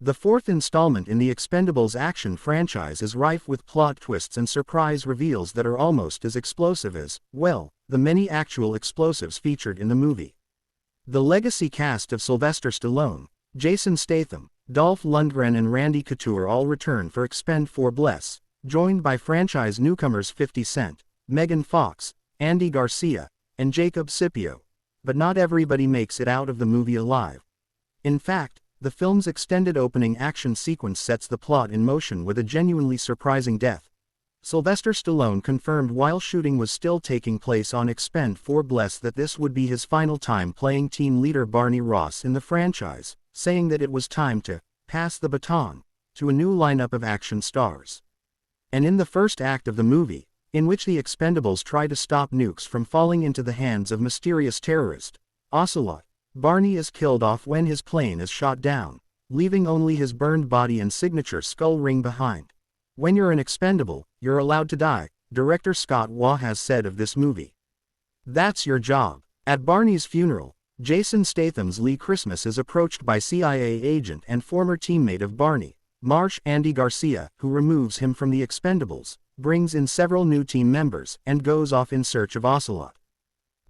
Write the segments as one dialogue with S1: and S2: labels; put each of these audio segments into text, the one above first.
S1: The fourth installment in the Expendables action franchise is rife with plot twists and surprise reveals that are almost as explosive as, well, the many actual explosives featured in the movie. The legacy cast of Sylvester Stallone, Jason Statham, Dolph Lundgren and Randy Couture all return for Expendables, joined by franchise newcomers 50 Cent, Megan Fox, Andy Garcia, and Jacob Scipio. But not everybody makes it out of the movie alive. In fact, the film's extended opening action sequence sets the plot in motion with a genuinely surprising death. Sylvester Stallone confirmed while shooting was still taking place on Expendables that this would be his final time playing team leader Barney Ross in the franchise, saying that it was time to pass the baton to a new lineup of action stars. And in the first act of the movie, in which the Expendables try to stop nukes from falling into the hands of mysterious terrorist Ocelot, Barney is killed off when his plane is shot down, leaving only his burned body and signature skull ring behind. When you're an expendable, you're allowed to die, director Scott Waugh has said of this movie. That's your job. At Barney's funeral, Jason Statham's Lee Christmas is approached by CIA agent and former teammate of Barney, Marsh Andy Garcia, who removes him from the Expendables, brings in several new team members, and goes off in search of Ocelot.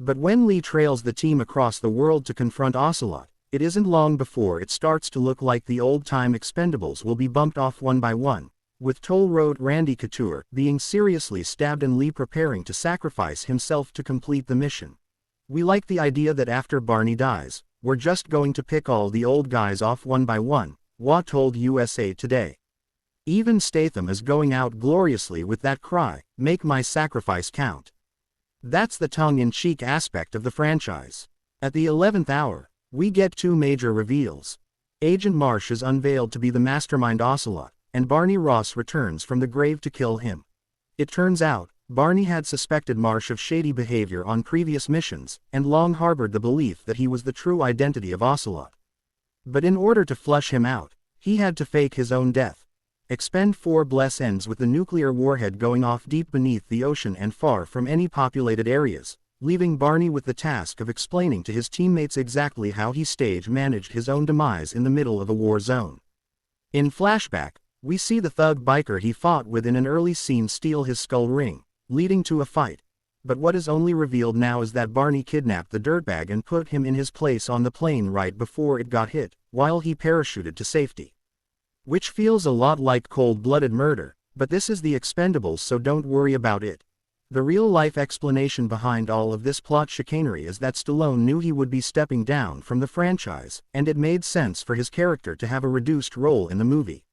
S1: But when Lee trails the team across the world to confront Ocelot, it isn't long before it starts to look like the old-time Expendables will be bumped off one by one, with Toll Road Randy Couture being seriously stabbed and Lee preparing to sacrifice himself to complete the mission. We like the idea that after Barney dies, we're just going to pick all the old guys off one by one, Waugh told USA Today. Even Statham is going out gloriously with that cry, "Make my sacrifice count." That's the tongue-in-cheek aspect of the franchise. At the 11th hour, we get two major reveals. Agent Marsh is unveiled to be the mastermind Ocelot, and Barney Ross returns from the grave to kill him. It turns out, Barney had suspected Marsh of shady behavior on previous missions, and long harbored the belief that he was the true identity of Ocelot. But in order to flush him out, he had to fake his own death. Expendables ends with the nuclear warhead going off deep beneath the ocean and far from any populated areas, leaving Barney with the task of explaining to his teammates exactly how he stage-managed his own demise in the middle of a war zone. In flashback, we see the thug biker he fought with in an early scene steal his skull ring, leading to a fight. But what is only revealed now is that Barney kidnapped the dirtbag and put him in his place on the plane right before it got hit, while he parachuted to safety. Which feels a lot like cold-blooded murder, but this is the Expendables, so don't worry about it. The real-life explanation behind all of this plot chicanery is that Stallone knew he would be stepping down from the franchise, and it made sense for his character to have a reduced role in the movie.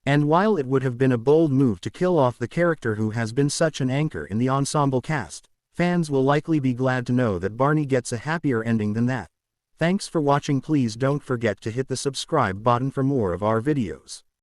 S1: And while it would have been a bold move to kill off the character who has been such an anchor in the ensemble cast, fans will likely be glad to know that Barney gets a happier ending than that. Thanks for watching. Please don't forget to hit the subscribe button for more of our videos.